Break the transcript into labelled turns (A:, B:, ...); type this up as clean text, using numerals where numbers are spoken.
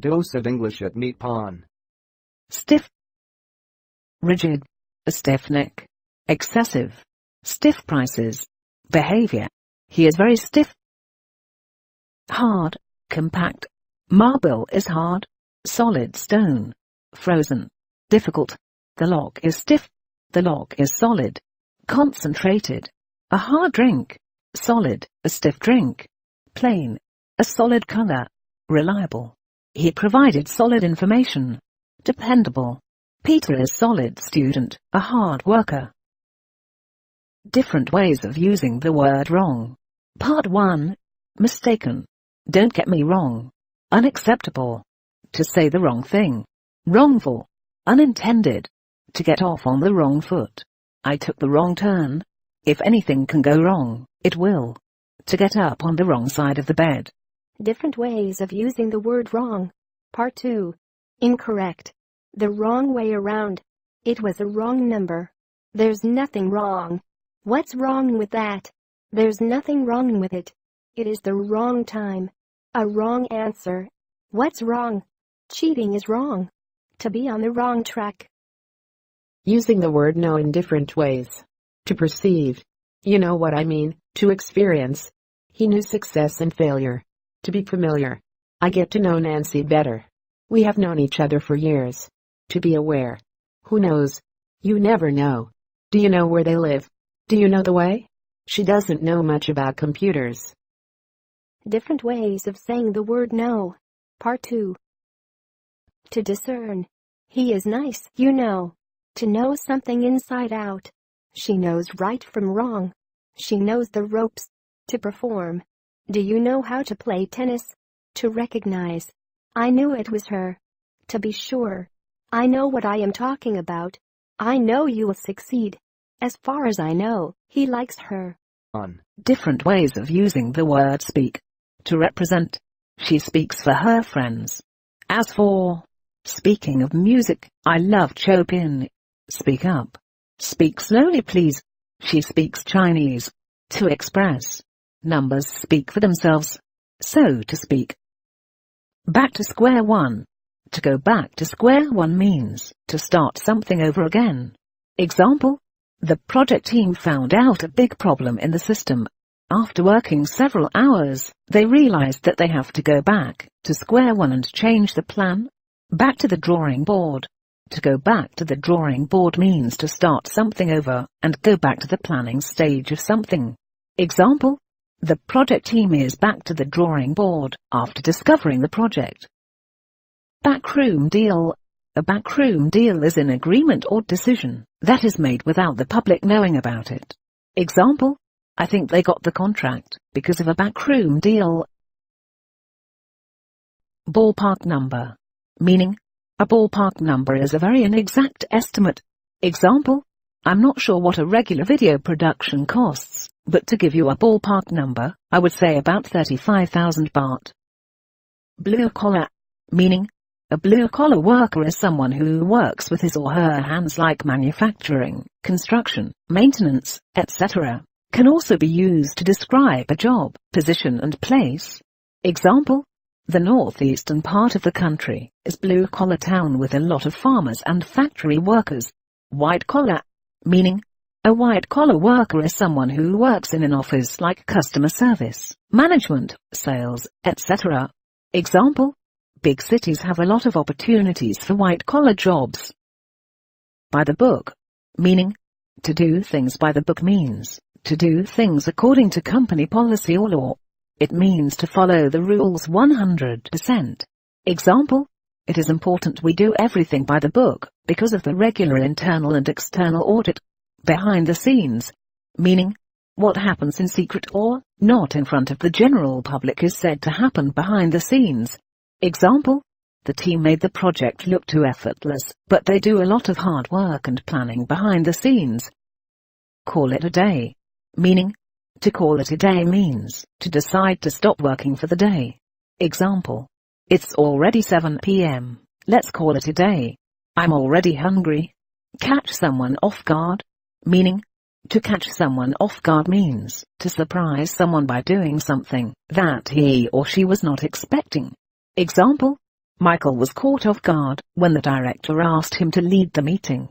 A: Dose of English at Meat Pond.
B: Stiff, rigid, a stiff neck, excessive, stiff prices, behavior. He is very stiff. Hard, compact, marble is hard, solid stone, frozen, difficult. The lock is stiff, the lock is solid, concentrated, a hard drink, solid, a stiff drink, plain, a solid color, reliable. He provided solid information, dependable. Peter is solid student, a hard worker. Different ways of using the word wrong. Part 1. Mistaken. Don't get me wrong. Unacceptable. To say the wrong thing. Wrongful. Unintended. To get off on the wrong foot. I took the wrong turn. If anything can go wrong, it will. To get up on the wrong side of the bed.
C: Different ways of using the word wrong. Part 2. Incorrect. The wrong way around. It was a wrong number. There's nothing wrong. What's wrong with that? There's nothing wrong with it. It is the wrong time. A wrong answer. What's wrong? Cheating is wrong. To be on the wrong track.
D: Using the word know in different ways. To perceive. You know what I mean. To experience. He knew success and failure. To be familiar. I get to know Nancy better. We have known each other for years. To be aware. Who knows? You never know. Do you know where they live? Do you know the way? She doesn't know much about computers.
C: Different ways of saying the word know. Part 2. To discern. He is nice, you know. To know something inside out. She knows right from wrong. She knows the ropes. To perform. Do you know how to play tennis? To recognize. I knew it was her. To be sure. I know what I am talking about. I know you will succeed. As far as I know, he likes her.
A: On.
B: Different ways of using the word speak. To represent. She speaks for her friends. As for. Speaking of music, I love Chopin. Speak up. Speak slowly please. She speaks Chinese. To express. Numbers speak for themselves. So to speak. Back to square one. To go back to square one means to start something over again. Example. The project team found out a big problem in the system. After working several hours, they realized that they have to go back to square one and change the plan. Back to the drawing board. To go back to the drawing board means to start something over and go back to the planning stage of something. Example. The project team is back to the drawing board after discovering the project. Backroom deal. A backroom deal is an agreement or decision that is made without the public knowing about it. Example. I think they got the contract because of a backroom deal. Ballpark number. Meaning, a ballpark number is a very inexact estimate. Example. I'm not sure what a regular video production costs, but to give you a ballpark number, I would say about 35,000 baht. Blue collar. Meaning, a blue-collar worker is someone who works with his or her hands like manufacturing, construction, maintenance, etc. Can also be used to describe a job, position and place. Example. The northeastern part of the country is blue-collar town with a lot of farmers and factory workers. White-collar. Meaning, a white-collar worker is someone who works in an office like customer service, management, sales, etc. Example. Big cities have a lot of opportunities for white-collar jobs. By the book. Meaning, to do things by the book means to do things according to company policy or law. It means to follow the rules 100%. Example. It is important we do everything by the book because of the regular internal and external audit. Behind the scenes. Meaning, what happens in secret or not in front of the general public is said to happen behind the scenes. Example. The team made the project look too effortless, but they do a lot of hard work and planning behind the scenes. Call it a day. Meaning, to call it a day means to decide to stop working for the day. Example. It's already 7 p.m. Let's call it a day. I'm already hungry. Catch someone off guard. Meaning, to catch someone off guard means to surprise someone by doing something that he or she was not expecting. Example. Michael was caught off guard when the director asked him to lead the meeting.